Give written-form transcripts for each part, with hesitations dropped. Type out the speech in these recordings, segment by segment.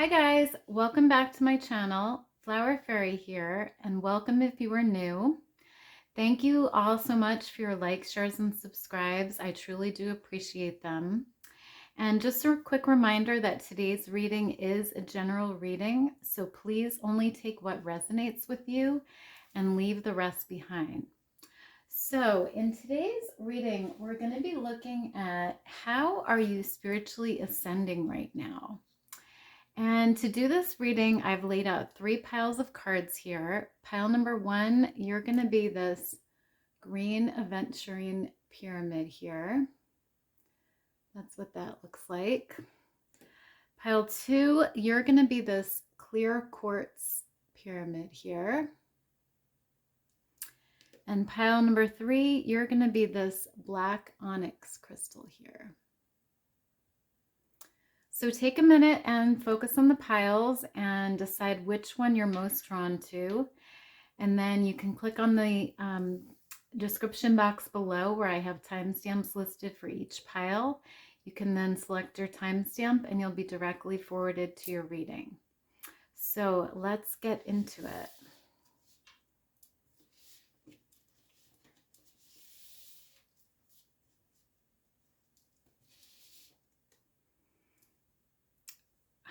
Hi guys, welcome back to my channel. Flower Fairy here, and welcome if you are new. Thank you all so much for your likes, shares, and subscribes. I truly do appreciate them. And just a quick reminder that today's reading is a general reading, so please only take what resonates with you and leave the rest behind. So in today's reading, we're going to be looking at how are you spiritually ascending right now? And to do this reading, I've laid out 3 piles of cards here. Pile number 1, you're going to be this green Aventurine pyramid here. That's what that looks like. Pile 2, you're going to be this clear quartz pyramid here. And pile number 3, you're going to be this black onyx crystal here. So take a minute and focus on the piles and decide which one you're most drawn to. And then you can click on the description box below where I have timestamps listed for each pile. You can then select your timestamp and you'll be directly forwarded to your reading. So let's get into it.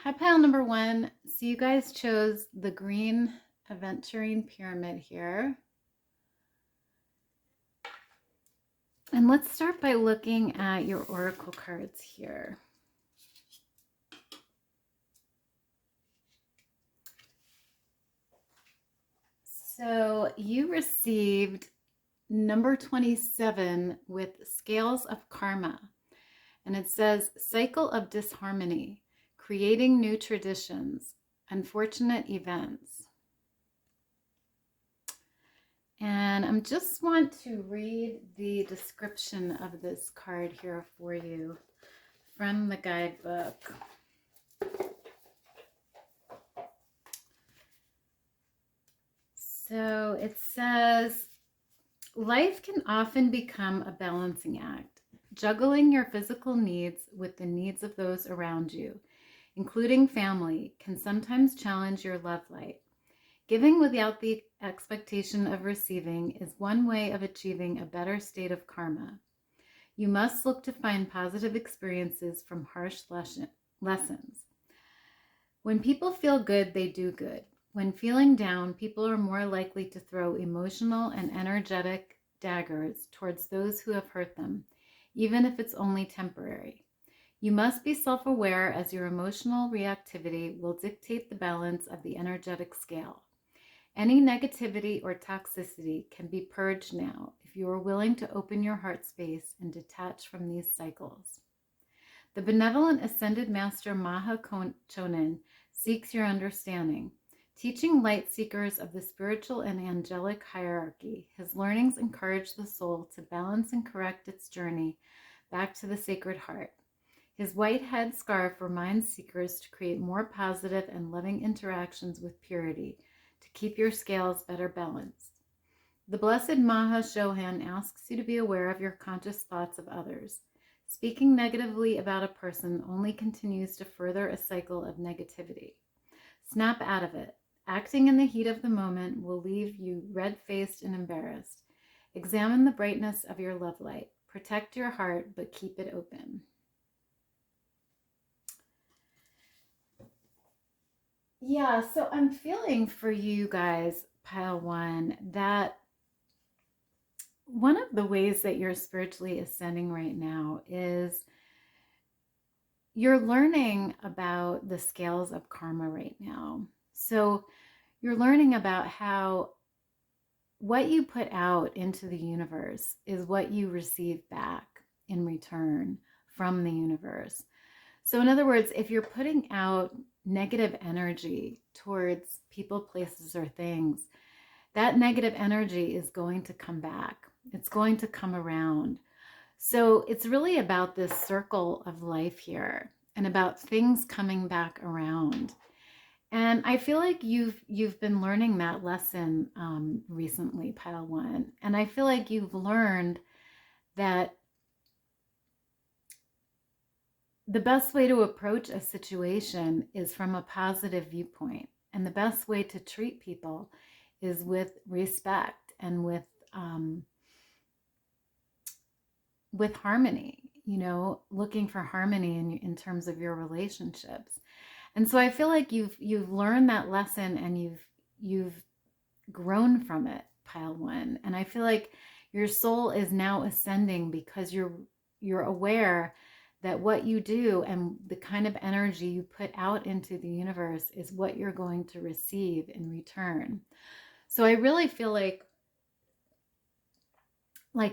Hi, pile number 1. So you guys chose the green Aventurine pyramid here. And let's start by looking at your oracle cards here. So you received number 27 with Scales of Karma. And it says, cycle of disharmony, creating new traditions, unfortunate events. And I just want to read the description of this card here for you from the guidebook. So it says, life can often become a balancing act, juggling your physical needs with the needs of those around you, including family, can sometimes challenge your love light. Giving without the expectation of receiving is one way of achieving a better state of karma. You must look to find positive experiences from harsh lessons. When people feel good, they do good. When feeling down, people are more likely to throw emotional and energetic daggers towards those who have hurt them, even if it's only temporary. You must be self-aware, as your emotional reactivity will dictate the balance of the energetic scale. Any negativity or toxicity can be purged now if you are willing to open your heart space and detach from these cycles. The benevolent ascended master Maha Chonin seeks your understanding. Teaching light seekers of the spiritual and angelic hierarchy, his learnings encourage the soul to balance and correct its journey back to the Sacred Heart. His white head scarf reminds seekers to create more positive and loving interactions with purity to keep your scales better balanced. The Blessed Maha Chohan asks you to be aware of your conscious thoughts of others. Speaking negatively about a person only continues to further a cycle of negativity. Snap out of it. Acting in the heat of the moment will leave you red-faced and embarrassed. Examine the brightness of your love light. Protect your heart, but keep it open. Yeah, so I'm feeling for you guys, pile 1, that one of the ways that you're spiritually ascending right now is you're learning about the scales of karma right now. So you're learning about how what you put out into the universe is what you receive back in return from the universe. So in other words, if you're putting out negative energy towards people, places, or things, that negative energy is going to come back. It's going to come around. So it's really about this circle of life here and about things coming back around. And I feel like you've been learning that lesson recently, pile 1. And I feel like you've learned that the best way to approach a situation is from a positive viewpoint. And the best way to treat people is with respect and with harmony, you know, looking for harmony in terms of your relationships. And so I feel like you've learned that lesson, and you've grown from it, pile one. And I feel like your soul is now ascending because you're aware that what you do and the kind of energy you put out into the universe is what you're going to receive in return. So I really feel like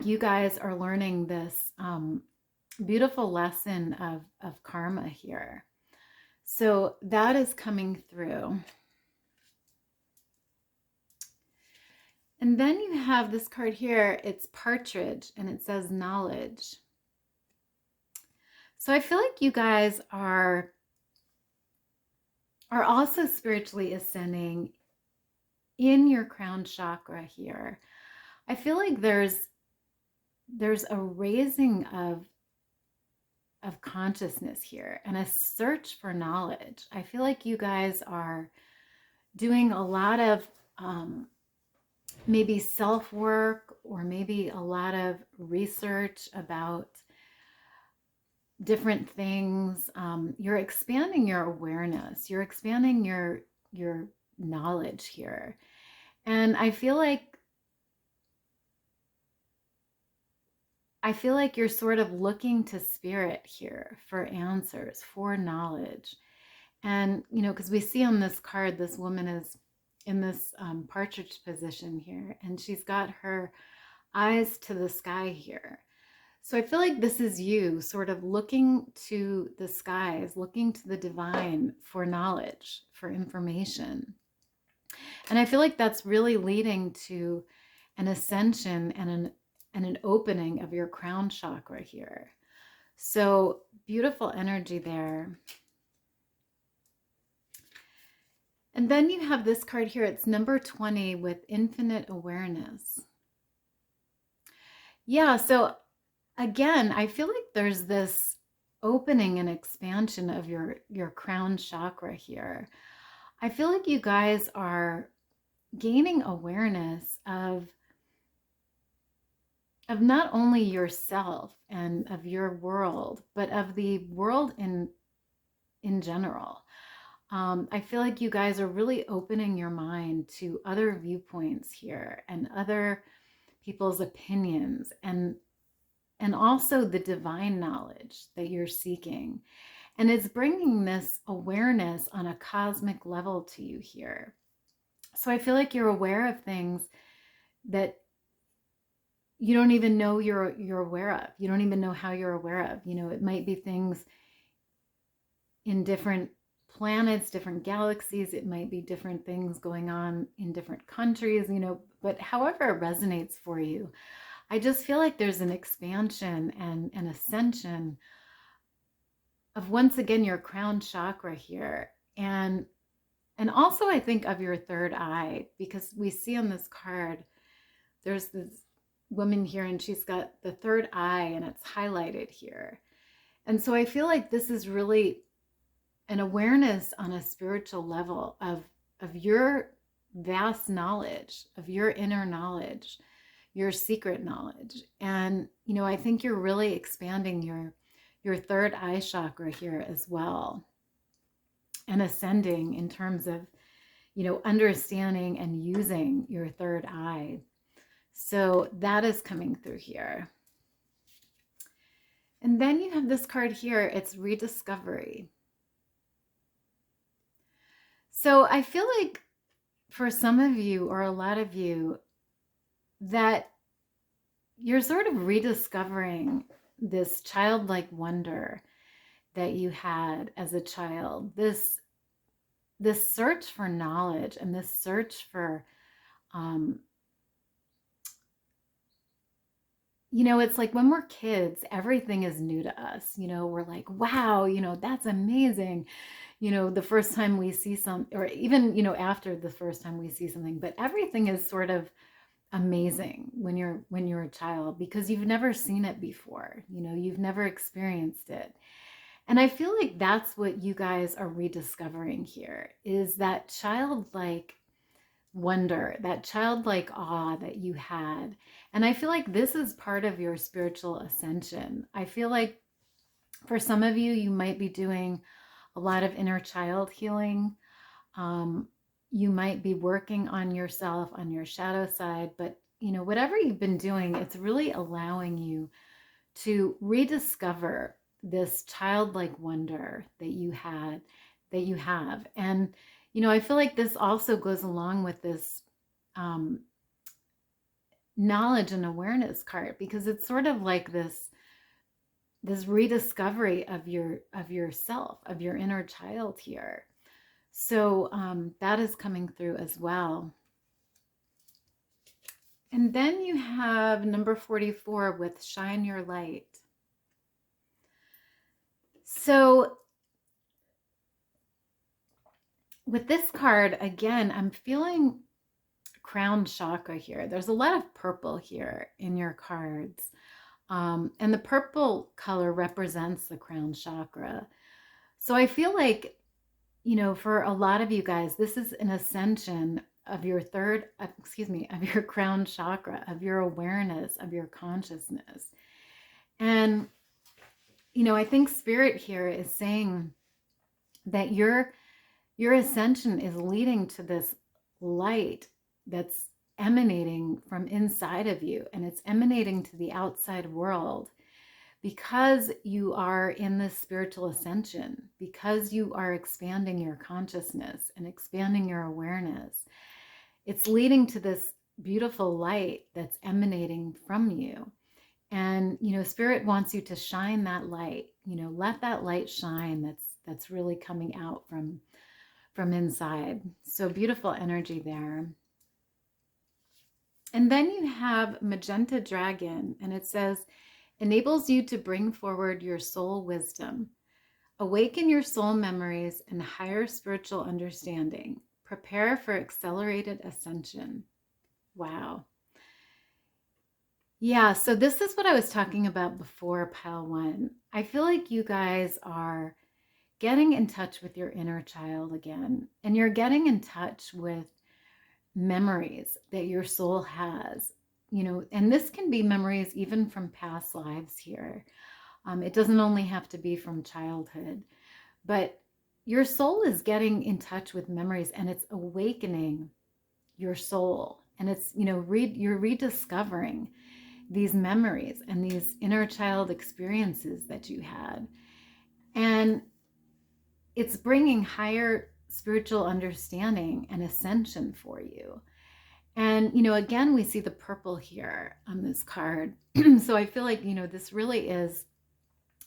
you guys are learning this beautiful lesson of karma here. So that is coming through. And then you have this card here. It's partridge, and it says knowledge. So I feel like you guys are also spiritually ascending in your crown chakra here. I feel like there's a raising of consciousness here and a search for knowledge. I feel like you guys are doing a lot of maybe self-work, or maybe a lot of research about different things. You're expanding your awareness. You're expanding your knowledge here. And I feel like you're sort of looking to spirit here for answers, for knowledge. And, you know, because we see on this card, this woman is in this partridge position here, and she's got her eyes to the sky here. So I feel like this is you sort of looking to the skies, looking to the divine for knowledge, for information. And I feel like that's really leading to an ascension and an opening of your crown chakra here. So beautiful energy there. And then you have this card here. It's number 20 with infinite awareness. Yeah, so again, I feel like there's this opening and expansion of your crown chakra here. I feel like you guys are gaining awareness of not only yourself and of your world, but of the world in general. I feel like you guys are really opening your mind to other viewpoints here and other people's opinions, and also the divine knowledge that you're seeking. And it's bringing this awareness on a cosmic level to you here. So I feel like you're aware of things that you don't even know you're aware of. You don't even know how you're aware of. You know, it might be things in different planets, different galaxies. It might be different things going on in different countries, you know, but however it resonates for you, I just feel like there's an expansion and an ascension of, once again, your crown chakra here. And also I think of your third eye, because we see on this card, there's this woman here and she's got the third eye and it's highlighted here. And so I feel like this is really an awareness on a spiritual level of your vast knowledge, of your inner knowledge, your secret knowledge. And, you know, I think you're really expanding your third eye chakra here as well, and ascending in terms of, you know, understanding and using your third eye. So that is coming through here. And then you have this card here. It's rediscovery. So I feel like for some of you, or a lot of you, that you're sort of rediscovering this childlike wonder that you had as a child, this search for knowledge and this search for, you know, it's like when we're kids, everything is new to us. You know, we're like, wow, you know, that's amazing. You know, the first time we see or even, you know, after the first time we see something, but everything is sort of amazing when you're a child, because you've never seen it before. You know, you've never experienced it. And I feel like that's what you guys are rediscovering here, is that childlike wonder, that childlike awe that you had. And I feel like this is part of your spiritual ascension. I feel like for some of you, you might be doing a lot of inner child healing. You might be working on yourself, on your shadow side, but whatever you've been doing, it's really allowing you to rediscover this childlike wonder that you had, that you have. And, I feel like this also goes along with this knowledge and awareness card, because it's sort of like this rediscovery of yourself, of your inner child here. So that is coming through as well. And then you have number 44 with shine your light. So with this card, again, I'm feeling crown chakra here. There's a lot of purple here in your cards. And the purple color represents the crown chakra. So I feel like, for a lot of you guys, this is an ascension of your of your crown chakra, of your awareness, of your consciousness. And, I think Spirit here is saying that your ascension is leading to this light that's emanating from inside of you, and it's emanating to the outside world because you are in this spiritual ascension, because you are expanding your consciousness and expanding your awareness. It's leading to this beautiful light that's emanating from you. And, Spirit wants you to shine that light, let that light shine that's really coming out from inside. So beautiful energy there. And then you have Magenta Dragon, and it says, enables you to bring forward your soul wisdom, awaken your soul memories and higher spiritual understanding, prepare for accelerated ascension. Wow. Yeah, so this is what I was talking about before, Pile 1. I feel like you guys are getting in touch with your inner child again, and you're getting in touch with memories that your soul has, and this can be memories even from past lives here. It doesn't only have to be from childhood, but your soul is getting in touch with memories, and it's awakening your soul, and it's, you're rediscovering these memories and these inner child experiences that you had, and it's bringing higher spiritual understanding and ascension for you. And, again, we see the purple here on this card. So I feel like, this really is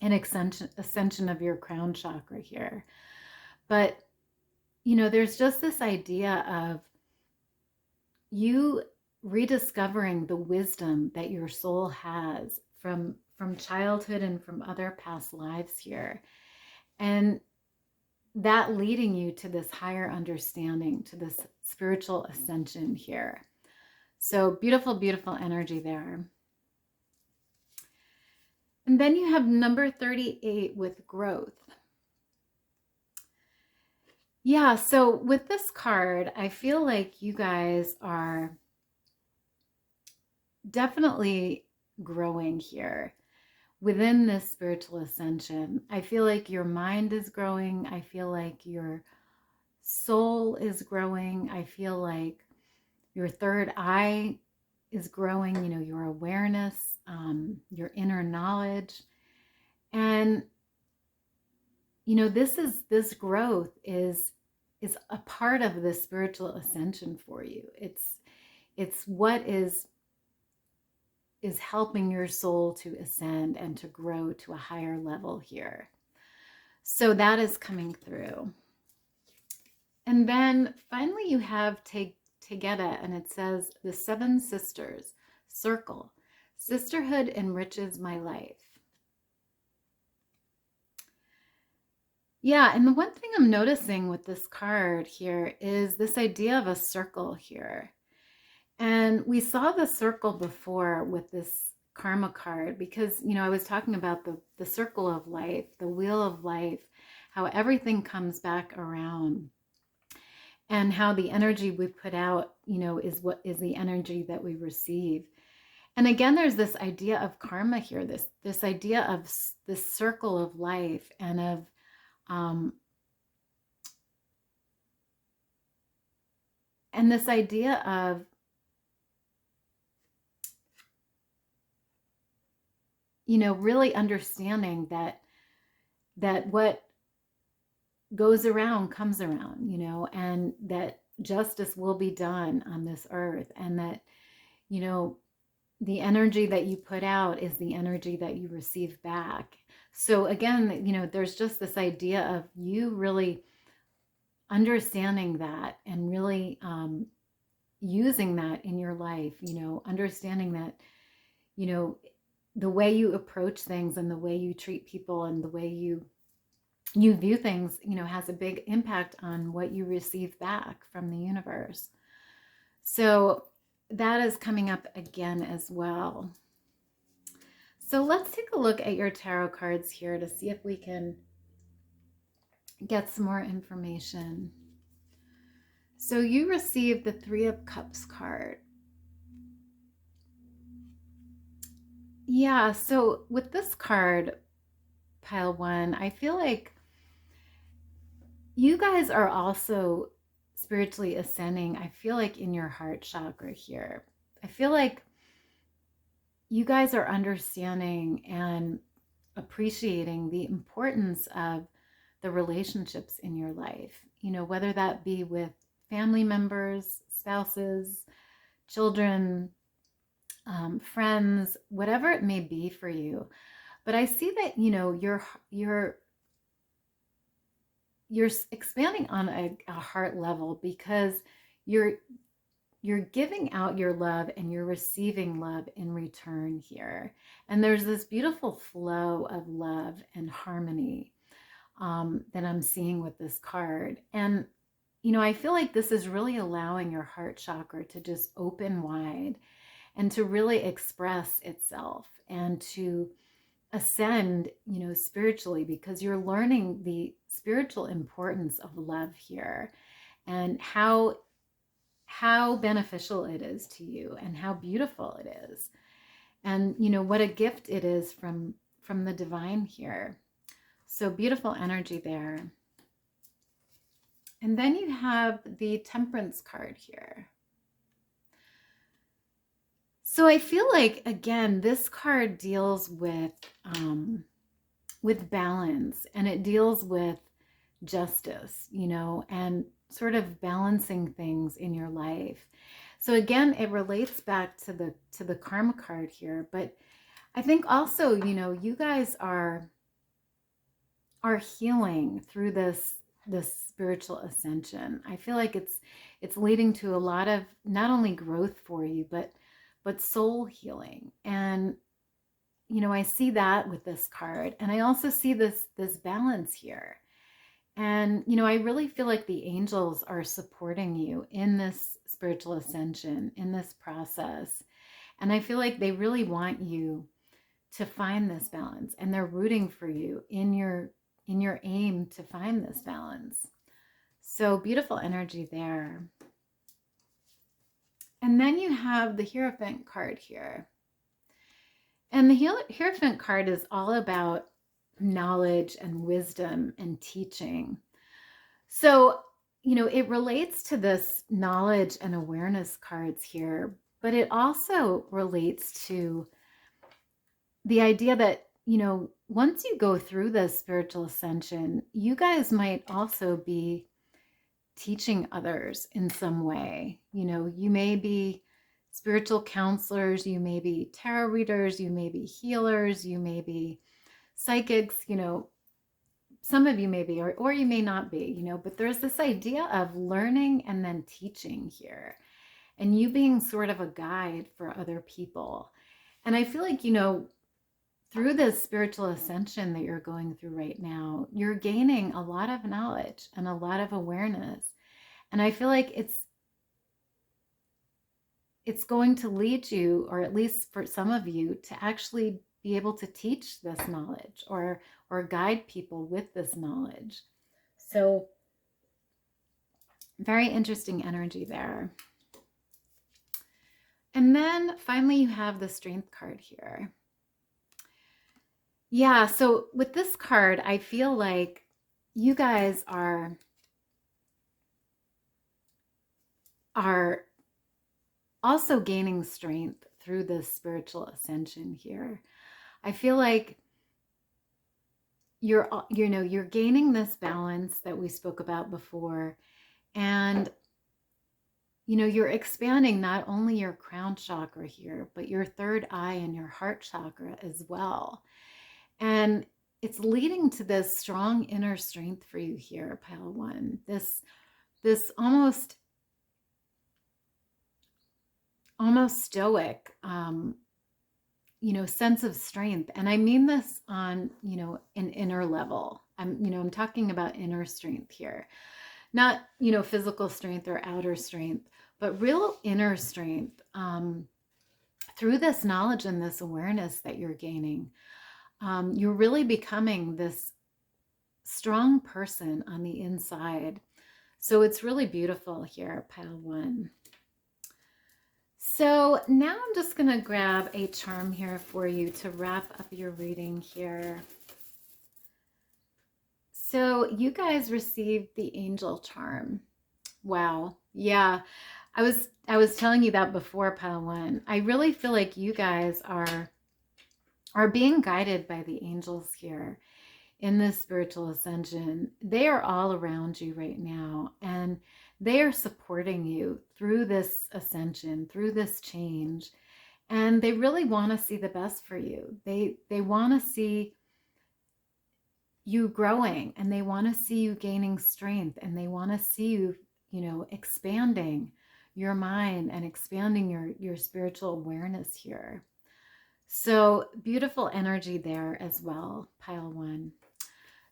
an ascension of your crown chakra here. But, there's just this idea of you rediscovering the wisdom that your soul has from childhood and from other past lives here. And that leading you to this higher understanding, to this spiritual ascension here. So beautiful, beautiful energy there. And then you have number 38 with growth. Yeah, so with this card, I feel like you guys are definitely growing here within this spiritual ascension. I feel like your mind is growing. I feel like your soul is growing. I feel like your third eye is growing, your awareness, your inner knowledge. And, this growth is a part of the spiritual ascension for you. It's what is helping your soul to ascend and to grow to a higher level here. So that is coming through. And then finally you have Tegeta, and it says, the 7 sisters, circle, sisterhood enriches my life. Yeah, and the one thing I'm noticing with this card here is this idea of a circle here. And we saw the circle before with this karma card, because, you know, I was talking about the circle of life, the wheel of life, how everything comes back around, and how the energy we put out, you know, is what is the energy that we receive. And again, there's this idea of karma here, this idea of this circle of life, and of and this idea of, you know, really understanding that what goes around comes around, you know, and that justice will be done on this earth, and that, you know, the energy that you put out is the energy that you receive back. So again, you know, there's just this idea of you really understanding that, and really using that in your life, you know, understanding that, you know, the way you approach things, and the way you treat people, and the way you view things, you know, has a big impact on what you receive back from the universe. So that is coming up again as well. So let's take a look at your tarot cards here to see if we can get some more information. So you received the Three of Cups card. Yeah, so with this card, pile one, I feel like you guys are also spiritually ascending. I feel like in your heart chakra here. I feel like you guys are understanding and appreciating the importance of the relationships in your life, you know, whether that be with family members, spouses, children, friends, whatever it may be for you. But I see that, you know, you're expanding on a heart level, because you're giving out your love, and you're receiving love in return here. And there's this beautiful flow of love and harmony that I'm seeing with this card. And, you know, I feel like this is really allowing your heart chakra to just open wide, and to really express itself, and to ascend, you know, spiritually, because you're learning the spiritual importance of love here, and how beneficial it is to you, and how beautiful it is, and, you know, what a gift it is from the divine here. So beautiful energy there. And then you have the Temperance card here. So I feel like, again, this card deals with balance, and it deals with justice, you know, and sort of balancing things in your life. So again, it relates back to the karma card here, but I think also, you know, you guys are healing through this spiritual ascension. I feel like it's leading to a lot of not only growth for you, but soul healing. And, you know, I see that with this card, and I also see this balance here. And, you know, I really feel like the angels are supporting you in this spiritual ascension, in this process. And I feel like they really want you to find this balance, and they're rooting for you in your aim to find this balance. So beautiful energy there. And then you have the Hierophant card here. And the Hierophant card is all about knowledge and wisdom and teaching. So, you know, it relates to this knowledge and awareness cards here, but it also relates to the idea that, you know, once you go through this spiritual ascension, you guys might also be teaching others in some way. You know, you may be spiritual counselors, you may be tarot readers, you may be healers, you may be psychics, you know, some of you may be, or you may not be, you know, but there's this idea of learning and then teaching here, and you being sort of a guide for other people. And I feel like, you know, through this spiritual ascension that you're going through right now, you're gaining a lot of knowledge and a lot of awareness. And I feel like it's going to lead you, or at least for some of you, to actually be able to teach this knowledge or guide people with this knowledge. So very interesting energy there. And then finally you have the Strength card here. Yeah, so with this card, I feel like you guys are also gaining strength through this spiritual ascension here. I feel like you're gaining this balance that we spoke about before, and you're expanding not only your crown chakra here, but your third eye and your heart chakra as well. And it's leading to this strong inner strength for you here, Pile One. This almost stoic, sense of strength. And I mean this on, an inner level. I'm talking about inner strength here, not, physical strength or outer strength, but real inner strength, through this knowledge and this awareness that you're gaining. You're really becoming this strong person on the inside. So it's really beautiful here, Pile One. So now I'm just going to grab a charm here for you to wrap up your reading here. So you guys received the angel charm. Wow. Yeah. I was telling you that before, Pile One. I really feel like you guys are being guided by the angels here in this spiritual ascension. They are all around you right now, and they are supporting you through this ascension, through this change. And they really want to see the best for you. They want to see you growing, and they want to see you gaining strength, and they want to see you, expanding your mind and expanding your spiritual awareness here. So beautiful energy there as well, Pile One.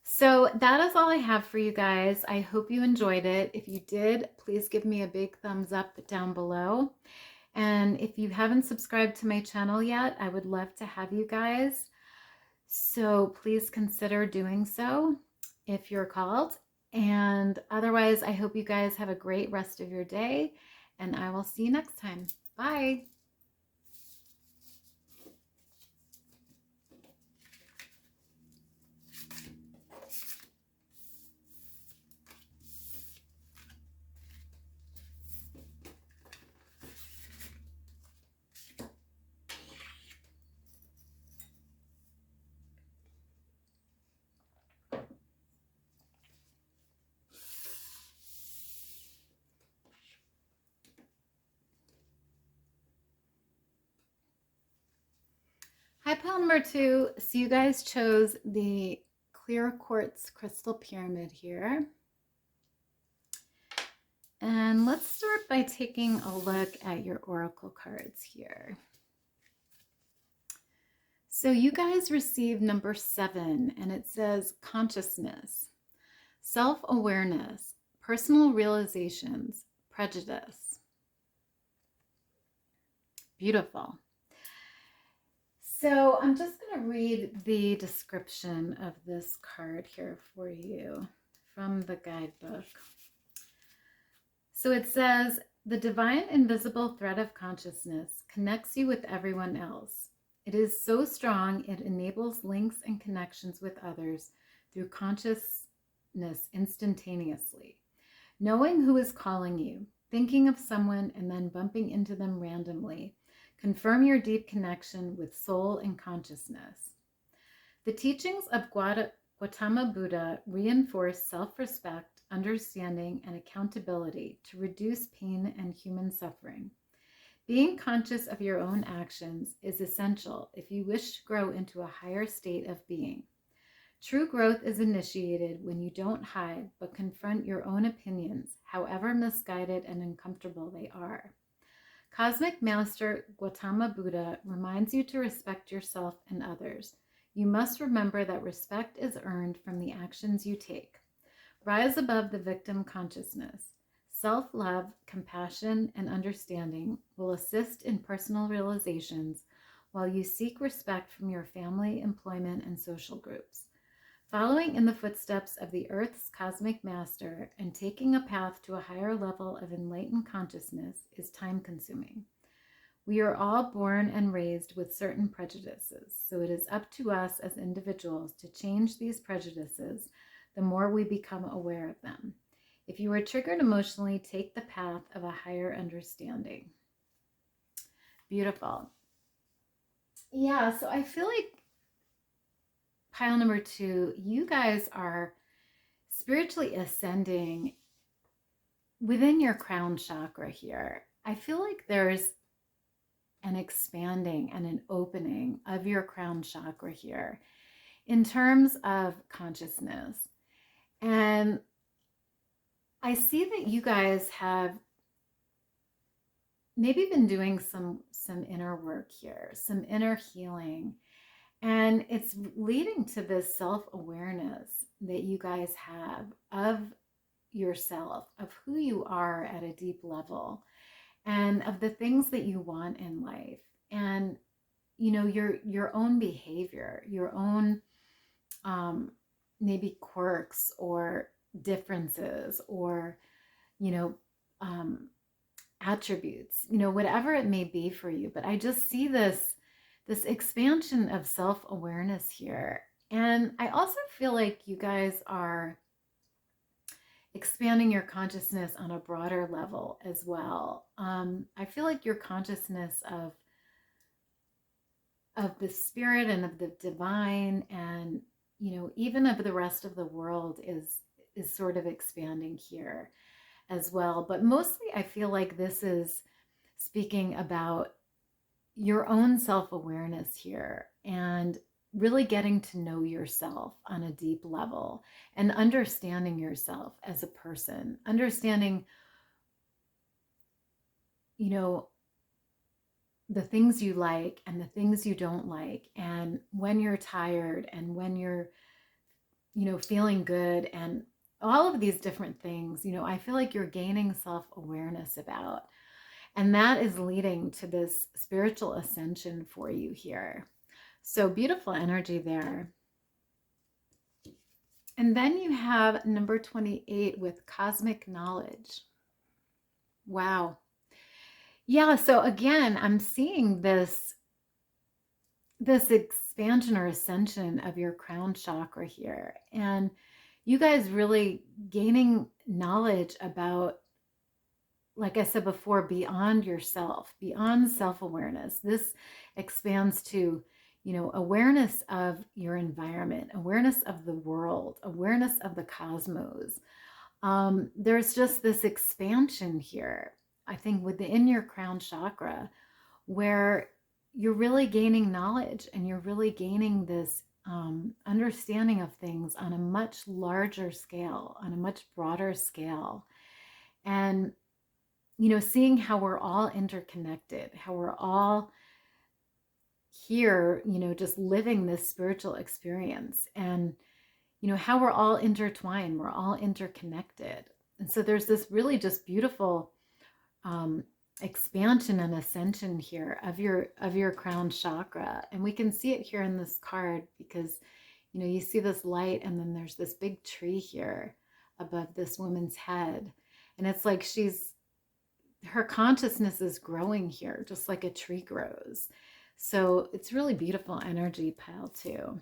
So that is all I have for you guys. I hope you enjoyed it. If you did, please give me a big thumbs up down below. And if you haven't subscribed to my channel yet, I would love to have you guys. So please consider doing so if you're called. And otherwise, I hope you guys have a great rest of your day, and I will see you next time. Bye. Hi, pile number 2. So you guys chose the clear quartz crystal pyramid here. And let's start by taking a look at your oracle cards here. So you guys received number 7, and it says consciousness, self-awareness, personal realizations, prejudice. Beautiful. So I'm just going to read the description of this card here for you from the guidebook. So it says, the divine invisible thread of consciousness connects you with everyone else. It is so strong, it enables links and connections with others through consciousness instantaneously. Knowing who is calling you, thinking of someone, and then bumping into them randomly, confirm your deep connection with soul and consciousness. The teachings of Gautama Buddha reinforce self-respect, understanding, and accountability to reduce pain and human suffering. Being conscious of your own actions is essential if you wish to grow into a higher state of being. True growth is initiated when you don't hide but confront your own opinions, however misguided and uncomfortable they are. Cosmic Master Gautama Buddha reminds you to respect yourself and others. You must remember that respect is earned from the actions you take. Rise above the victim consciousness. Self-love, compassion, and understanding will assist in personal realizations while you seek respect from your family, employment, and social groups. Following in the footsteps of the Earth's cosmic master and taking a path to a higher level of enlightened consciousness is time-consuming. We are all born and raised with certain prejudices, so it is up to us as individuals to change these prejudices the more we become aware of them. If you are triggered emotionally, take the path of a higher understanding. Beautiful. Yeah, so I feel like pile number 2, you guys are spiritually ascending within your crown chakra here. I feel like there's an expanding and an opening of your crown chakra here in terms of consciousness. And I see that you guys have maybe been doing some inner work here, some inner healing. And it's leading to this self-awareness that you guys have of yourself, of who you are at a deep level, and of the things that you want in life. And, you know, your own behavior, your own maybe quirks or differences or, you know, attributes, you know, whatever it may be for you. But I just see this expansion of self-awareness here. And I also feel like you guys are expanding your consciousness on a broader level as well. I feel like your consciousness of the spirit and of the divine and, you know, even of the rest of the world is sort of expanding here as well. But mostly I feel like this is speaking about your own self-awareness here and really getting to know yourself on a deep level and understanding yourself as a person, understanding, you know, the things you like and the things you don't like, and when you're tired and when you're, you know, feeling good, and all of these different things, you know, I feel like you're gaining self-awareness about. And that is leading to this spiritual ascension for you here. So beautiful energy there. And then you have number 28 with cosmic knowledge. Wow. Yeah, so again, I'm seeing this expansion or ascension of your crown chakra here. And you guys really gaining knowledge about, like I said before, beyond yourself, beyond self-awareness. This expands to, you know, awareness of your environment, awareness of the world, awareness of the cosmos. There's just this expansion here, I think, within your crown chakra, where you're really gaining knowledge and you're really gaining this understanding of things on a much larger scale, on a much broader scale. And, you know, seeing how we're all interconnected, how we're all here, you know, just living this spiritual experience, and, you know, how we're all intertwined, we're all interconnected. And so there's this really just beautiful expansion and ascension here of your crown chakra. And we can see it here in this card because, you know, you see this light and then there's this big tree here above this woman's head. And it's like her consciousness is growing here, just like a tree grows. So it's really beautiful energy, pile 2.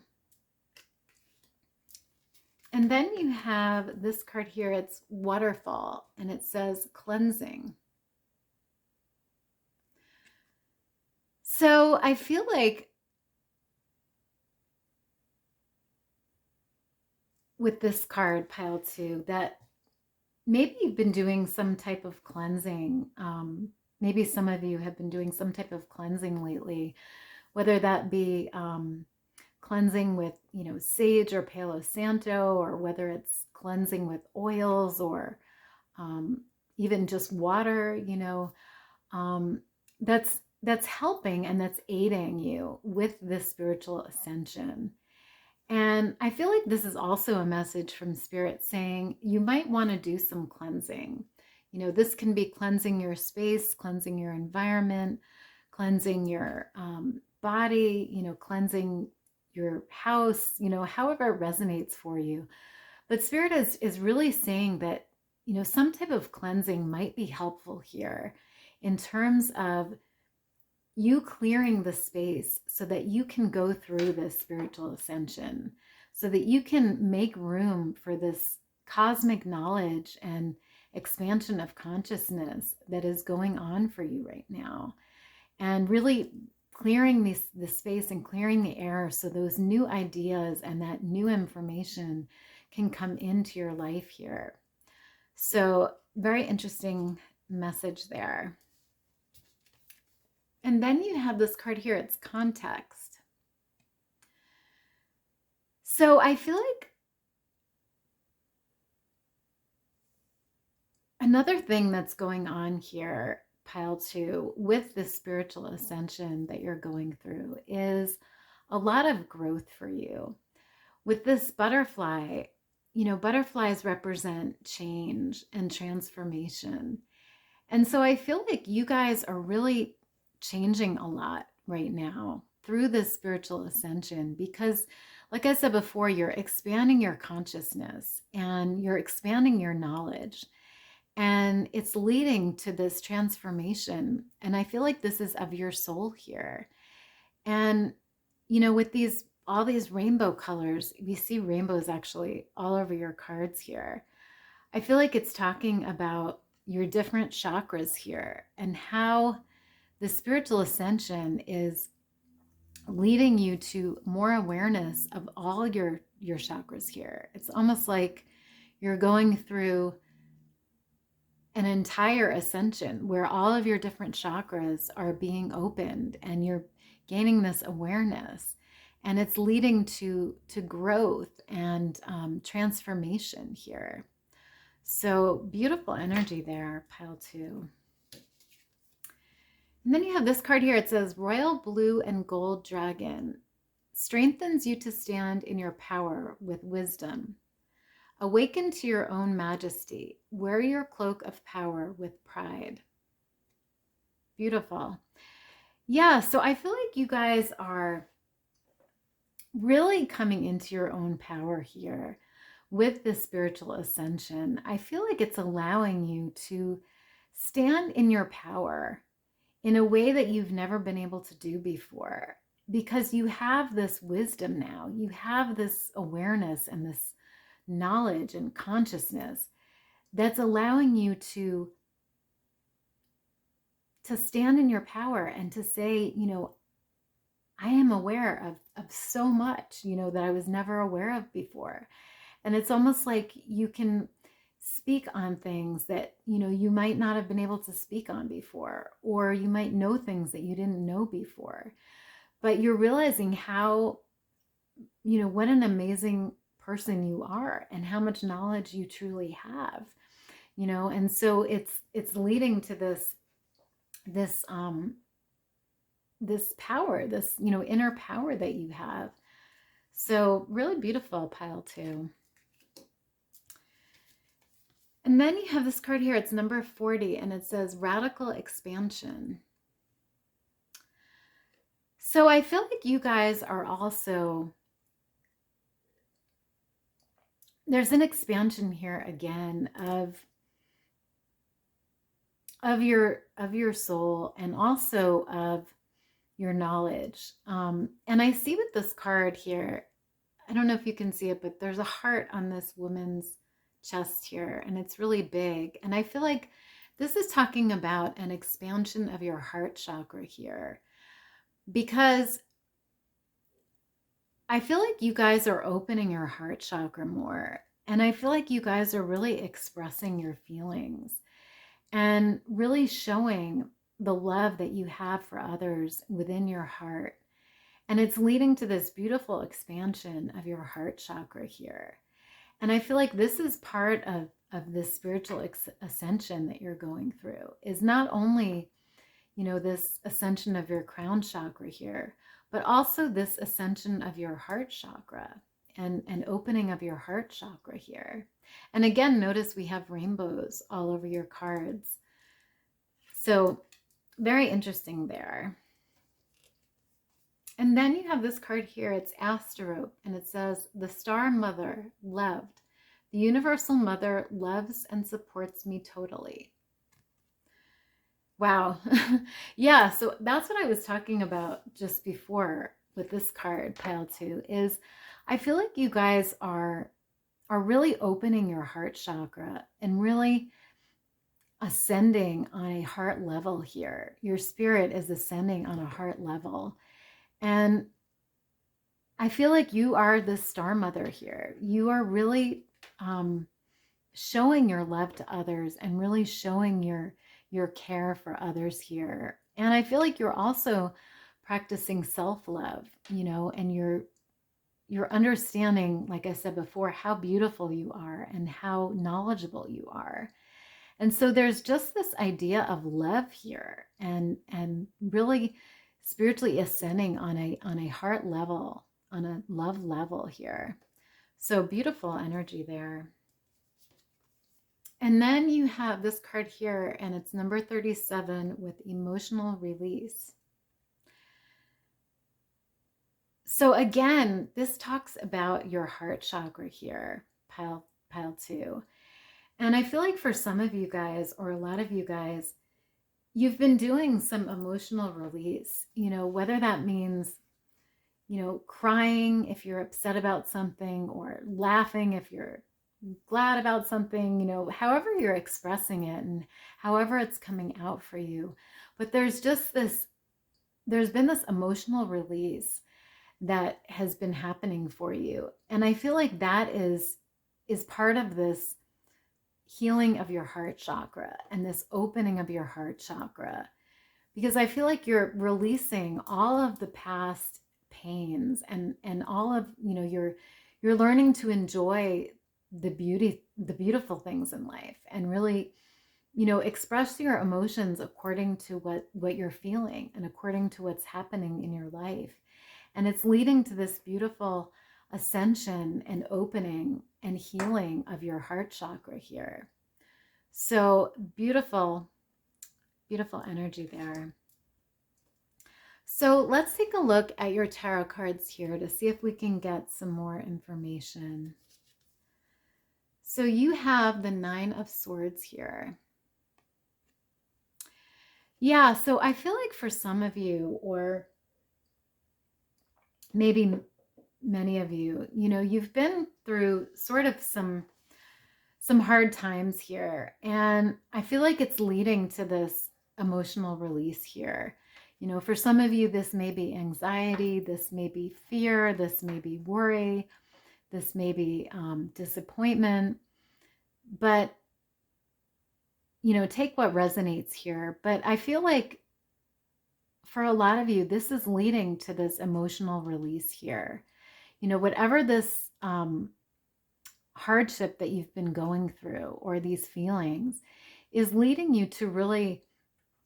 And then you have this card here, it's waterfall, and it says cleansing. So I feel like with this card, pile 2, that maybe you've been doing some type of cleansing. Maybe some of you have been doing some type of cleansing lately, whether that be cleansing with, you know, sage or Palo Santo, or whether it's cleansing with oils or even just water, you know, that's helping and that's aiding you with this spiritual ascension. And I feel like this is also a message from Spirit saying you might want to do some cleansing. You know, this can be cleansing your space, cleansing your environment, cleansing your body, you know, cleansing your house, you know, however it resonates for you. But Spirit is really saying that, you know, some type of cleansing might be helpful here in terms of you clearing the space so that you can go through this spiritual ascension, so that you can make room for this cosmic knowledge and expansion of consciousness that is going on for you right now. And really clearing the space and clearing the air so those new ideas and that new information can come into your life here. So very interesting message there. And then you have this card here, it's context. So I feel like another thing that's going on here, pile 2, with this spiritual ascension that you're going through is a lot of growth for you. With this butterfly, you know, butterflies represent change and transformation. And so I feel like you guys are really changing a lot right now through this spiritual ascension because, like I said before, you're expanding your consciousness and you're expanding your knowledge. And it's leading to this transformation. And I feel like this is of your soul here. And, you know, with all these rainbow colors, we see rainbows actually all over your cards here. I feel like it's talking about your different chakras here and how the spiritual ascension is leading you to more awareness of all your chakras here. It's almost like you're going through an entire ascension where all of your different chakras are being opened and you're gaining this awareness, and it's leading to growth and transformation here. So beautiful energy there, pile 2. And then you have this card here. It says Royal Blue and Gold Dragon strengthens you to stand in your power with wisdom. Awaken to your own majesty. Wear your cloak of power with pride. Beautiful. Yeah, so I feel like you guys are really coming into your own power here with this spiritual ascension. I feel like it's allowing you to stand in your power in a way that you've never been able to do before, because you have this wisdom now. You have this awareness and this knowledge and consciousness that's allowing you to stand in your power and to say, you know, I am aware of so much, you know, that I was never aware of before. And it's almost like you can speak on things that, you know, you might not have been able to speak on before, or you might know things that you didn't know before. But you're realizing how, you know, what an amazing person you are and how much knowledge you truly have, you know. And so it's leading to this power, this, you know, inner power that you have. So really beautiful, pile 2. And then you have this card here. It's number 40, and it says Radical Expansion. So I feel like you guys are also, there's an expansion here again of your soul and also of your knowledge. And I see with this card here, I don't know if you can see it, but there's a heart on this woman's chest here, and it's really big. And I feel like this is talking about an expansion of your heart chakra here, because I feel like you guys are opening your heart chakra more. And I feel like you guys are really expressing your feelings and really showing the love that you have for others within your heart. And it's leading to this beautiful expansion of your heart chakra here. And I feel like this is part of this spiritual ascension that you're going through, is not only, you know, this ascension of your crown chakra here, but also this ascension of your heart chakra. and opening of your heart chakra here. And again, notice we have rainbows all over your cards. So very interesting there. And then you have this card here. It's Astaroth, and it says, the star mother loved. The universal mother loves and supports me totally. Wow. Yeah, so that's what I was talking about just before with this card, pile 2, is I feel like you guys are really opening your heart chakra and really ascending on a heart level here. Your spirit is ascending on a heart level. And I feel like you are the star mother here. You are really showing your love to others and really showing your care for others here. And I feel like you're also practicing self-love, you know, and you're understanding, like I said before, how beautiful you are and how knowledgeable you are. And so there's just this idea of love here and really spiritually ascending on a heart level, on a love level here. So beautiful energy there. And then you have this card here, and it's number 37 with emotional release. So again, this talks about your heart chakra here, pile 2. And I feel like for some of you guys, or a lot of you guys, you've been doing some emotional release, you know, whether that means, you know, crying if you're upset about something, or laughing if you're glad about something, you know, however you're expressing it and however it's coming out for you. But there's just there's been this emotional release that has been happening for you. And I feel like that is part of this healing of your heart chakra and this opening of your heart chakra, because I feel like you're releasing all of the past pains and all of, you know, you're learning to enjoy the beautiful things in life, and really, you know, express your emotions according to what you're feeling and according to what's happening in your life. And it's leading to this beautiful ascension and opening and healing of your heart chakra here. So beautiful, beautiful energy there. So let's take a look at your tarot cards here to see if we can get some more information. So you have the 9 of Swords here. Yeah, so I feel like for some of you, or maybe many of you, you know, you've been through sort of some hard times here. And I feel like it's leading to this emotional release here. You know, for some of you, this may be anxiety, this may be fear, this may be worry, this may be disappointment. But, you know, take what resonates here. But I feel like for a lot of you, this is leading to this emotional release here. You know, whatever this hardship that you've been going through, or these feelings, is leading you to really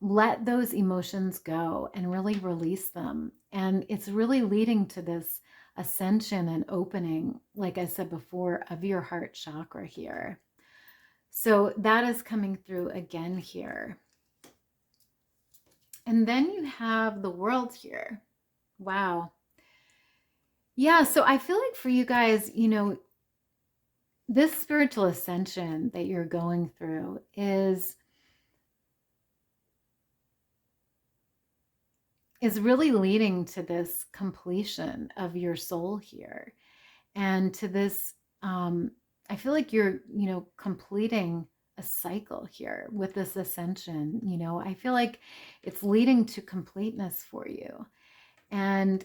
let those emotions go and really release them. And it's really leading to this ascension and opening, like I said before, of your heart chakra here. So that is coming through again here. And then you have the World here. Wow. Yeah, so I feel like for you guys, you know, this spiritual ascension that you're going through is really leading to this completion of your soul here, and to this I feel like you're, you know, completing a cycle here with this ascension. You know, I feel like it's leading to completeness for you. And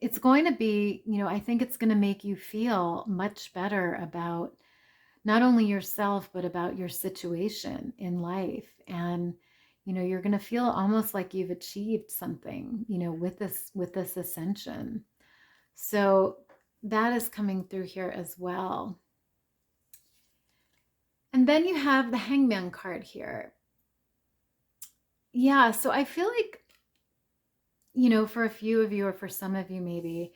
it's going to be, you know, I think it's going to make you feel much better about not only yourself, but about your situation in life. And, you know, you're going to feel almost like you've achieved something, you know, with this ascension. So that is coming through here as well. And then you have the Hangman card here. Yeah, so I feel like, you know, for a few of you, or for some of you maybe,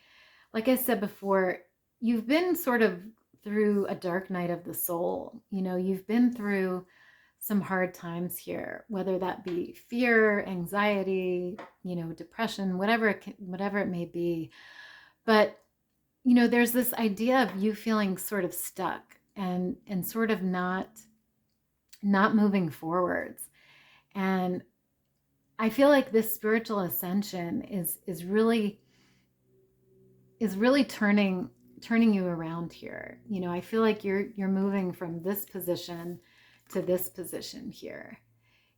like I said before, you've been sort of through a dark night of the soul. You know, you've been through some hard times here, whether that be fear, anxiety, you know, depression, whatever it may be. But, you know, there's this idea of you feeling sort of stuck and sort of not moving forwards. And I feel like this spiritual ascension is really turning you around here. You know, I feel like you're moving from this position to this position here.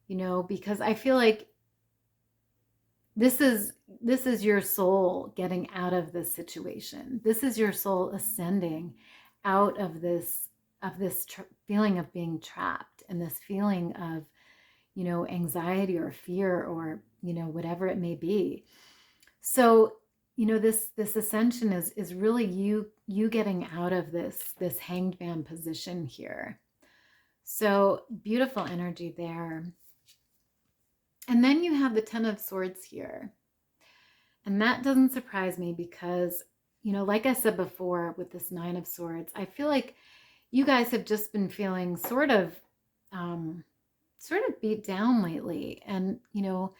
You know, because I feel like this is your soul getting out of this situation. This is your soul ascending out of this feeling of being trapped, and this feeling of, you know, anxiety or fear, or, you know, whatever it may be. So, you know, this ascension is really you getting out of this hanged man position here. So beautiful energy there. And then you have the Ten of Swords here. And that doesn't surprise me because, you know, like I said before with this Nine of Swords, I feel like you guys have just been feeling sort of beat down lately, and, you know,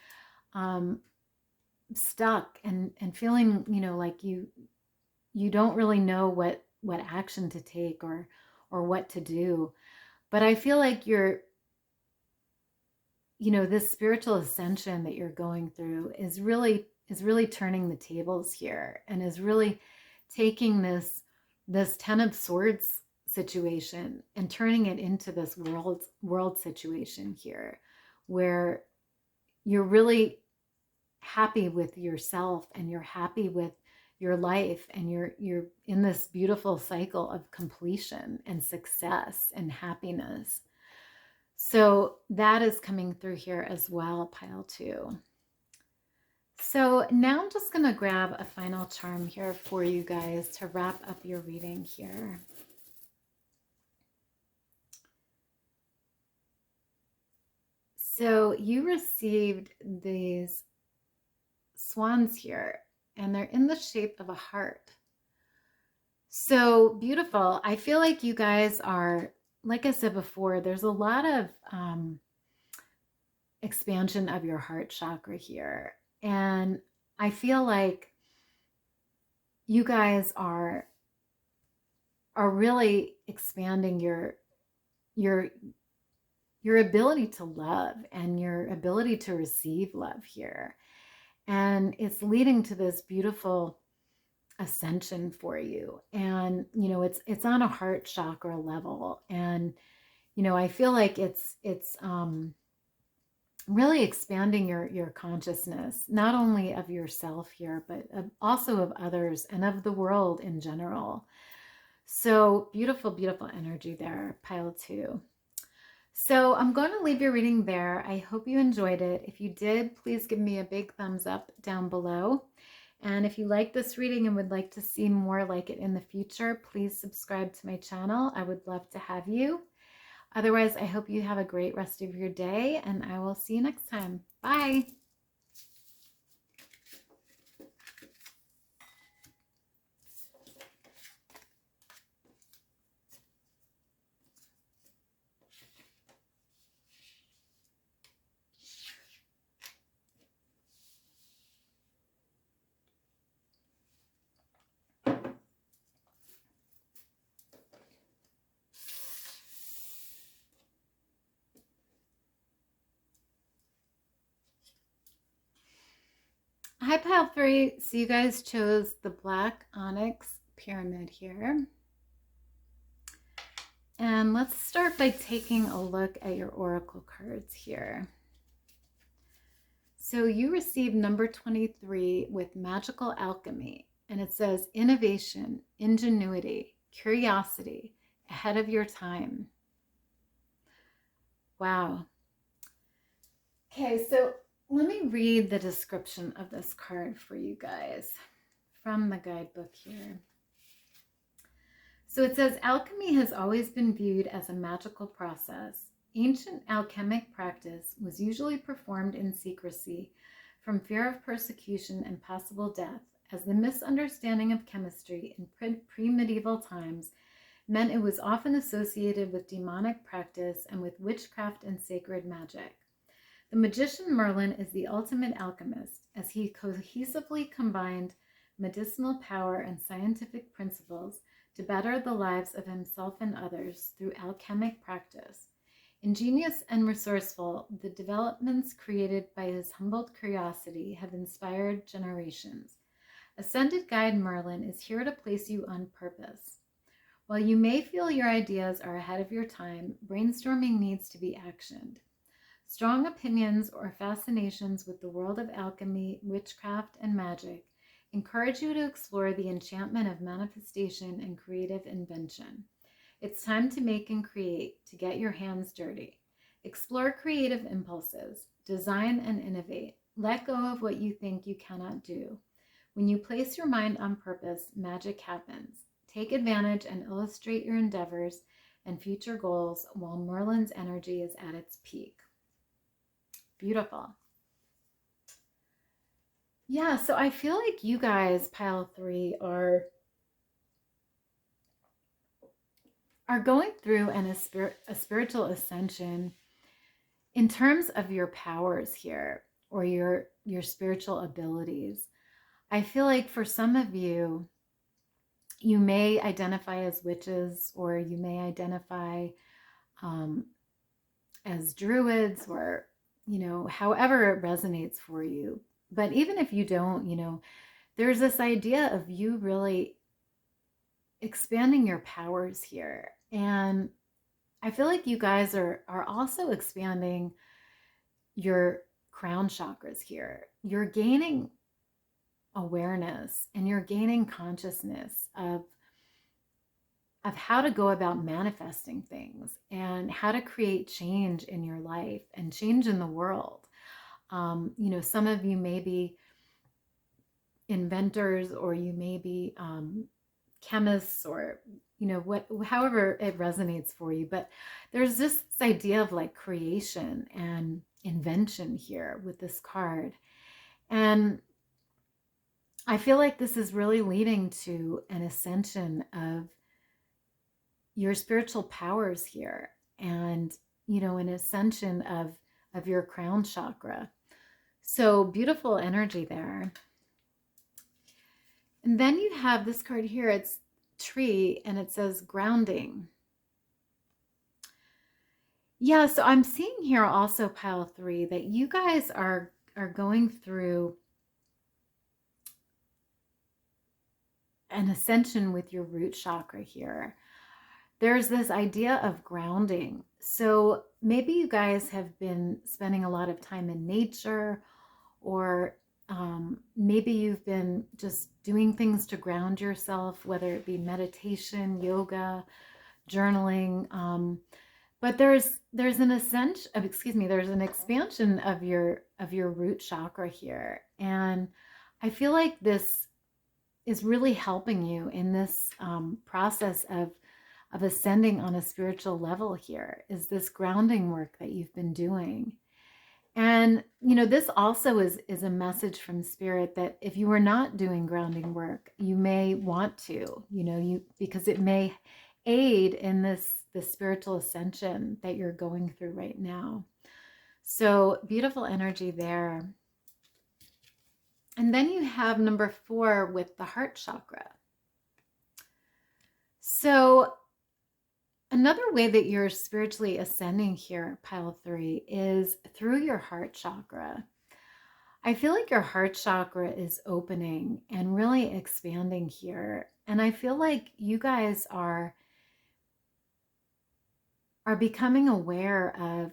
stuck and feeling, you know, like you don't really know what action to take or what to do. But I feel like you're, you know, this spiritual ascension that you're going through is really turning the tables here, and is really taking this Ten of Swords situation and turning it into this world situation here, where you're really happy with yourself, and you're happy with your life, and you're in this beautiful cycle of completion and success and happiness. So that is coming through here as well, pile 2. So now I'm just going to grab a final charm here for you guys to wrap up your reading here. So you received these swans here, and they're in the shape of a heart. So beautiful. I feel like you guys are, like I said before, there's a lot of expansion of your heart chakra here. And I feel like you guys are really expanding your ability to love and your ability to receive love here. And it's leading to this beautiful ascension for you. And, you know, it's on a heart chakra level. And, you know, I feel like it's really expanding your consciousness, not only of yourself here, but also of others and of the world in general. So beautiful, beautiful energy there, pile 2. So I'm going to leave your reading there. I hope you enjoyed it. If you did, please give me a big thumbs up down below. And if you like this reading and would like to see more like it in the future, please subscribe to my channel. I would love to have you. Otherwise, I hope you have a great rest of your day, and I will see you next time. Bye. Hi, pile 3. So you guys chose the black onyx pyramid here. And let's start by taking a look at your oracle cards here. So you received number 23 with magical alchemy, and it says innovation, ingenuity, curiosity, ahead of your time. Wow. Okay, so let me read the description of this card for you guys from the guidebook here. So it says, alchemy has always been viewed as a magical process. Ancient alchemic practice was usually performed in secrecy from fear of persecution and possible death, as the misunderstanding of chemistry in pre-medieval times meant it was often associated with demonic practice and with witchcraft and sacred magic. The magician Merlin is the ultimate alchemist, as he cohesively combined medicinal power and scientific principles to better the lives of himself and others through alchemic practice. Ingenious and resourceful, the developments created by his humbled curiosity have inspired generations. Ascended Guide Merlin is here to place you on purpose. While you may feel your ideas are ahead of your time, brainstorming needs to be actioned. Strong opinions or fascinations with the world of alchemy, witchcraft, and magic encourage you to explore the enchantment of manifestation and creative invention. It's time to make and create, to get your hands dirty. Explore creative impulses, design and innovate. Let go of what you think you cannot do. When you place your mind on purpose, magic happens. Take advantage and illustrate your endeavors and future goals while Merlin's energy is at its peak. Beautiful. Yeah, so I feel like you guys, pile 3, are going through a spiritual ascension in terms of your powers here, or your spiritual abilities. I feel like for some of you, you may identify as witches, or you may identify as druids, or, however it resonates for you. But even if you don't, there's this idea of you really expanding your powers here. And I feel like you guys are also expanding your crown chakras here. You're gaining awareness and you're gaining consciousness of how to go about manifesting things and how to create change in your life and change in the world. Some of you may be inventors, or you may be chemists, or however it resonates for you. But there's this idea of like creation and invention here with this card. And I feel like this is really leading to an ascension of your spiritual powers here, and an ascension of your crown chakra. So beautiful energy there. And then you have this card here. It's tree, and it says grounding. Yeah, so I'm seeing here also, pile 3, that you guys are going through an ascension with your root chakra here. There's this idea of grounding. So maybe you guys have been spending a lot of time in nature, or maybe you've been just doing things to ground yourself, whether it be meditation, yoga, journaling. But there's an ascension, there's an expansion of your root chakra here. And I feel like this is really helping you in this process of ascending on a spiritual level here, is this grounding work that you've been doing. And, this also is a message from Spirit that if you are not doing grounding work, you may want to, because it may aid in this spiritual ascension that you're going through right now. So beautiful energy there. And then you have number 4 with the heart chakra. So another way that you're spiritually ascending here, pile 3, is through your heart chakra. I feel like your heart chakra is opening and really expanding here. And I feel like you guys are becoming aware of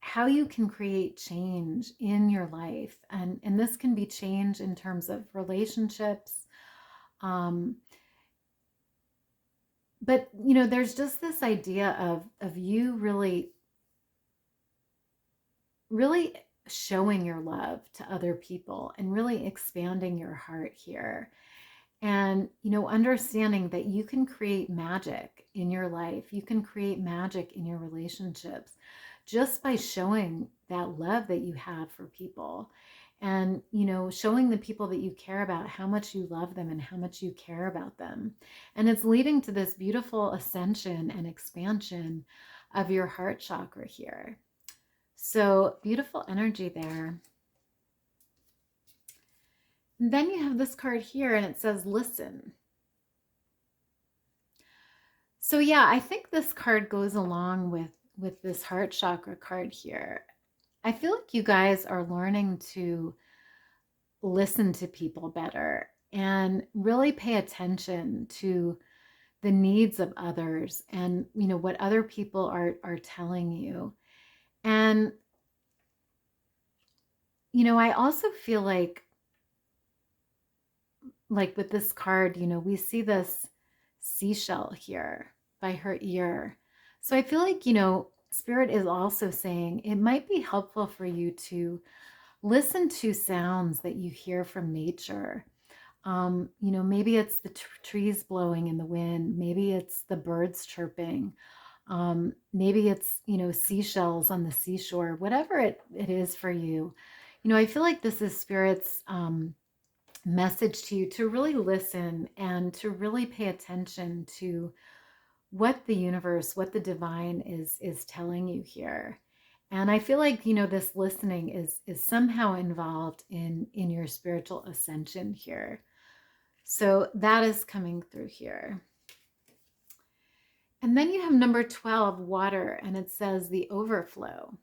how you can create change in your life. And this can be change in terms of relationships. But, there's just this idea of you really showing your love to other people and really expanding your heart here. And, understanding that you can create magic in your life. You can create magic in your relationships just by showing that love that you have for people. and, you know, showing the people that you care about how much you love them and how much you care about them. And it's leading to this beautiful ascension and expansion of your heart chakra here. So beautiful energy there. And then you have this card here and it says, listen. So yeah, I think this card goes along with this heart chakra card here. I feel like you guys are learning to listen to people better and really pay attention to the needs of others and, you know, what other people are telling you. And, you know, I also feel like with this card, you know, we see this seashell here by her ear. So I feel like, you know, Spirit is also saying it might be helpful for you to listen to sounds that you hear from nature. You know, maybe it's the trees blowing in the wind. Maybe it's the birds chirping. Maybe it's, you know, seashells on the seashore, whatever it is for you. You know, I feel like this is Spirit's message to you to really listen and to really pay attention to what the universe, what the divine is telling you here. And I feel like, you know, this listening is somehow involved in your spiritual ascension here. So that is coming through here. And then you have number 12, water, and it says the overflow.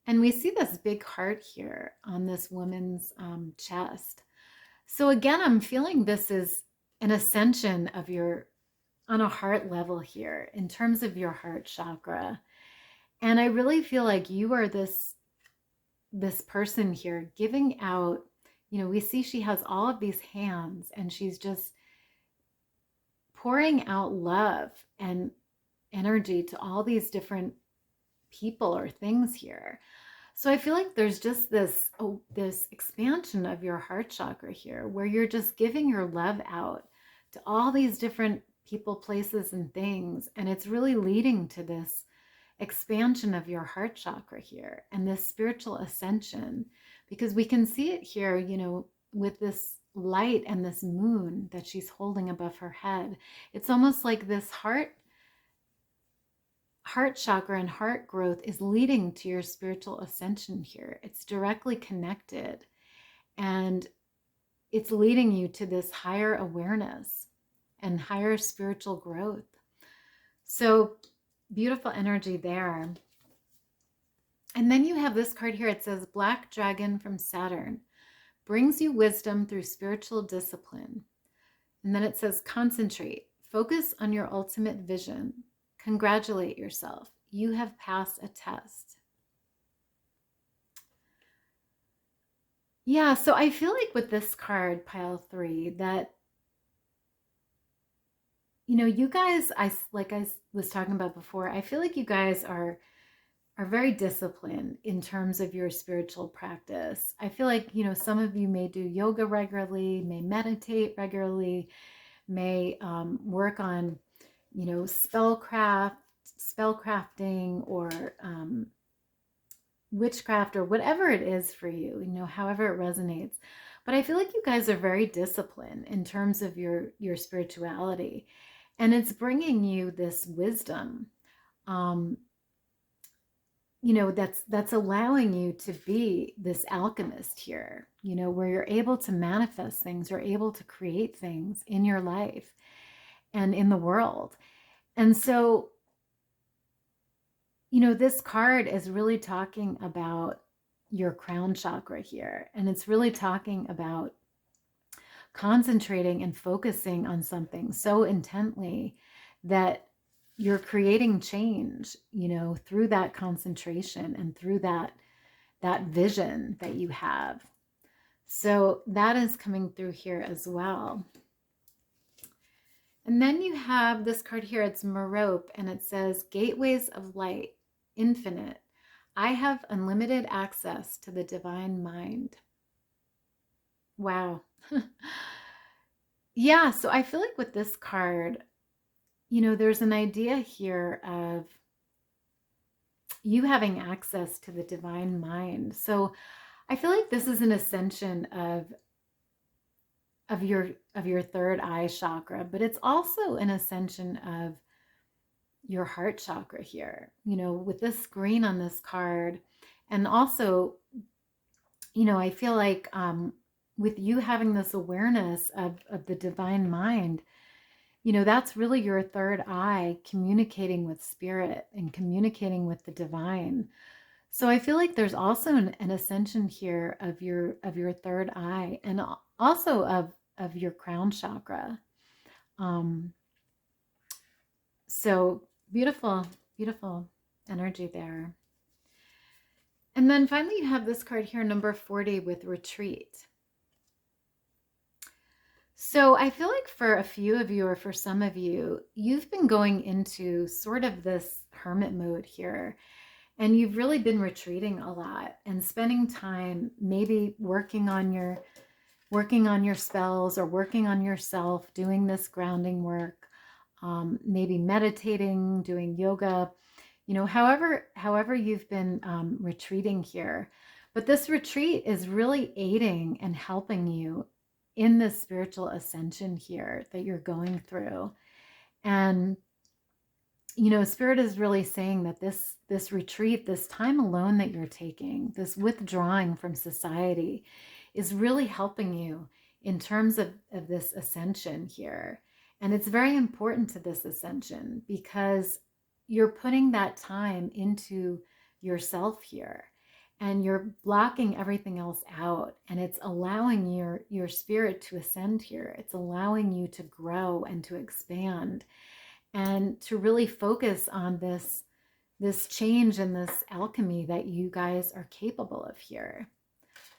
And we see this big heart here on this woman's chest. So again, I'm feeling this is an ascension of your, on a heart level here, in terms of your heart chakra. And I really feel like you are this person here giving out, you know, we see she has all of these hands and she's just pouring out love and energy to all these different people or things here. So I feel like there's just this expansion of your heart chakra here where you're just giving your love out to all these different people, places, and things. And it's really leading to this expansion of your heart chakra here and this spiritual ascension, because we can see it here, you know, with this light and this moon that she's holding above her head. It's almost like this heart chakra and heart growth is leading to your spiritual ascension here. It's directly connected and it's leading you to this higher awareness and higher spiritual growth. So beautiful energy there. And then you have this card here. It says Black Dragon from Saturn brings you wisdom through spiritual discipline. And then it says concentrate, focus on your ultimate vision. Congratulate yourself. You have passed a test. Yeah, so I feel like with this card, pile 3, that, you know, you guys, like I was talking about before, I feel like you guys are very disciplined in terms of your spiritual practice. I feel like, you know, some of you may do yoga regularly, may meditate regularly, may work on, you know, spellcrafting or witchcraft or whatever it is for you, you know, however it resonates. But I feel like you guys are very disciplined in terms of your spirituality, and it's bringing you this wisdom, you know, that's allowing you to be this alchemist here, you know, where you're able to manifest things, you're able to create things in your life and in the world. And so, you know, this card is really talking about your crown chakra here. And it's really talking about concentrating and focusing on something so intently that you're creating change, you know, through that concentration and through that vision that you have. So that is coming through here as well. And then you have this card here. It's Merope, and it says gateways of light, infinite. I have unlimited access to the divine mind. Wow. Yeah, so I feel like with this card, you know, there's an idea here of you having access to the divine mind. So I feel like this is an ascension of your third eye chakra, but it's also an ascension of your heart chakra here, with this green on this card. And also, I feel like with you having this awareness of the divine mind, that's really your third eye communicating with spirit and communicating with the divine. So I feel like there's also an ascension here of your third eye, and also of your crown chakra. So beautiful, beautiful energy there. And then finally you have this card here, number 40, with retreat. So I feel like for a few of you, or for some of you, you've been going into sort of this hermit mode here, and you've really been retreating a lot and spending time maybe working on your spells, or working on yourself, doing this grounding work, maybe meditating, doing yoga, however you've been retreating here. But this retreat is really aiding and helping you in this spiritual ascension here that you're going through. And Spirit is really saying that this retreat, this time alone that you're taking, this withdrawing from society, is really helping you in terms of this ascension here. And it's very important to this ascension because you're putting that time into yourself here, and you're blocking everything else out, and it's allowing your spirit to ascend here. It's allowing you to grow and to expand, and to really focus on this change and this alchemy that you guys are capable of here.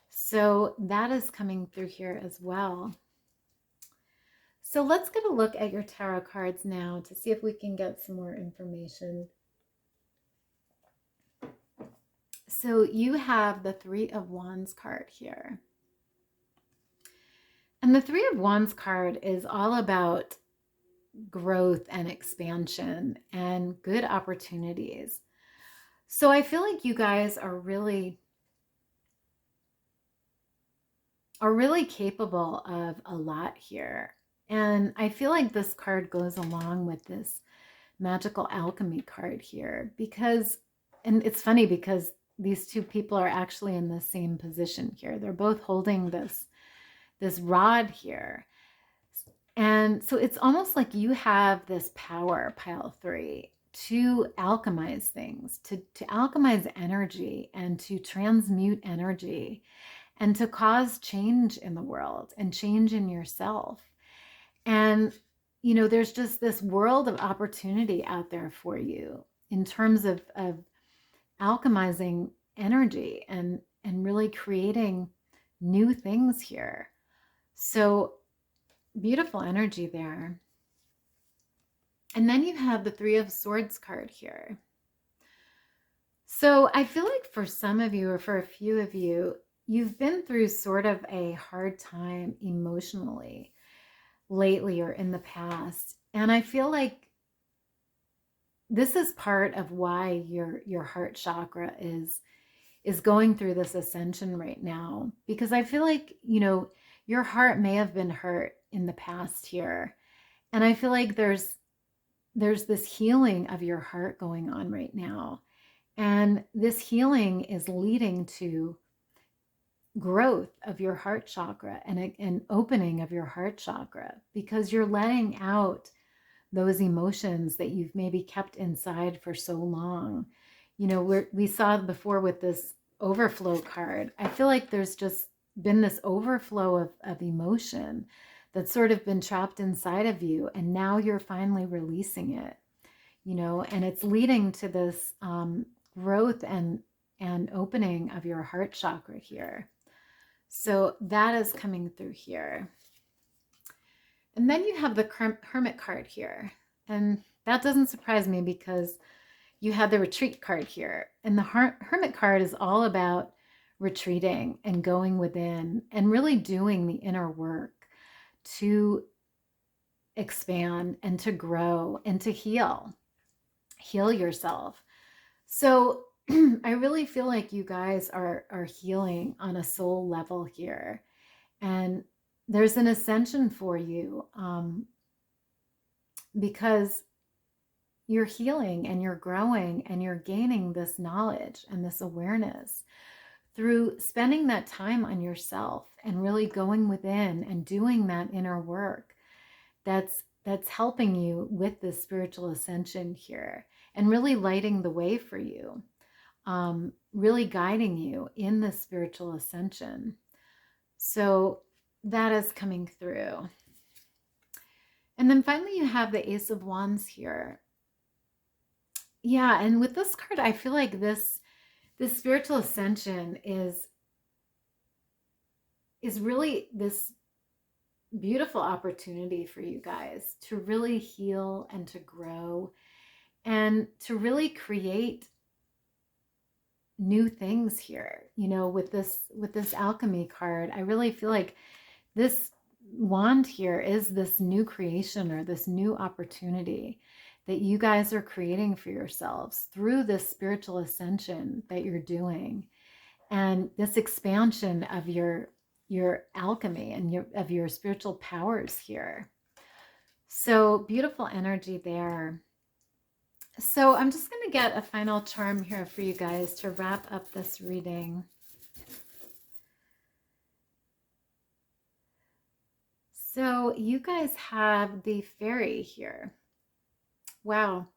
So that is coming through here as well. So let's get a look at your tarot cards now to see if we can get some more information. So you have the Three of Wands card here. And the Three of Wands card is all about growth and expansion and good opportunities. So I feel like you guys are really capable of a lot here. And I feel like this card goes along with this magical alchemy card here, because, and it's funny because these two people are actually in the same position here. They're both holding this rod here. And so it's almost like you have this power, pile 3, to alchemize things, to alchemize energy, and to transmute energy, and to cause change in the world and change in yourself. And, there's just this world of opportunity out there for you in terms of alchemizing energy and really creating new things here. So beautiful energy there. And then you have the Three of Swords card here. So I feel like for some of you, or for a few of you, you've been through sort of a hard time emotionally lately or in the past. And I feel like this is part of why your heart chakra is going through this ascension right now, because I feel like, your heart may have been hurt in the past here. And I feel like there's this healing of your heart going on right now. And this healing is leading to growth of your heart chakra and an opening of your heart chakra, because you're letting out those emotions that you've maybe kept inside for so long. We saw before with this overflow card, I feel like there's just been this overflow of emotion that's sort of been trapped inside of you, and now you're finally releasing it, and it's leading to this growth and opening of your heart chakra here. So that is coming through here. And then you have the Hermit card here. And that doesn't surprise me because you had the Retreat card here. And the Hermit card is all about retreating and going within and really doing the inner work to expand and to grow and to heal yourself. So I really feel like you guys are healing on a soul level here. And there's an ascension for you, because you're healing and you're growing and you're gaining this knowledge and this awareness through spending that time on yourself and really going within and doing that inner work that's helping you with this spiritual ascension here and really lighting the way for you, really guiding you in this spiritual ascension. So that is coming through. And then finally you have the Ace of Wands here. Yeah, and with this card, I feel like this spiritual ascension is really this beautiful opportunity for you guys to really heal and to grow and to really create new things here. You know, with this alchemy card, I really feel like this wand here is this new creation or this new opportunity that you guys are creating for yourselves through this spiritual ascension that you're doing, and this expansion of your alchemy and of your spiritual powers here. So beautiful energy there. So I'm just going to get a final charm here for you guys to wrap up this reading. So you guys have the fairy here. Wow.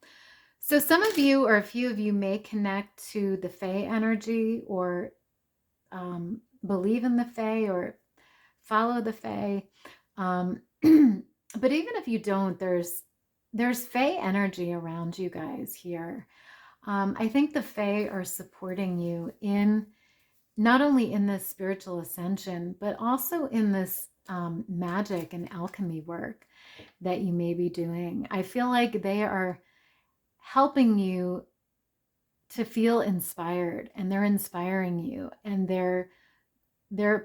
So some of you, or a few of you, may connect to the Fae energy, or believe in the Fae, or follow the Fae. But even if you don't, there's Fae energy around you guys here. I think the Fae are supporting you in not only in this spiritual ascension, but also in this magic and alchemy work that you may be doing. I feel like they are helping you to feel inspired, and they're inspiring you, and they're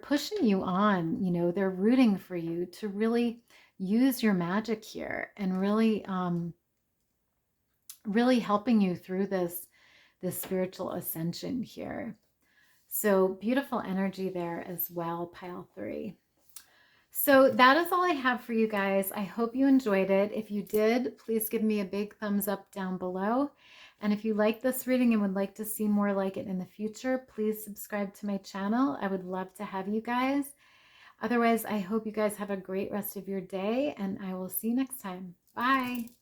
pushing you on. You know, they're rooting for you to really use your magic here, and really really helping you through this spiritual ascension here. So beautiful energy there as well, pile 3. So that is all I have for you guys. I hope you enjoyed it. If you did, please give me a big thumbs up down below. And if you like this reading and would like to see more like it in the future, please subscribe to my channel. I would love to have you guys. Otherwise, I hope you guys have a great rest of your day, and I will see you next time. Bye.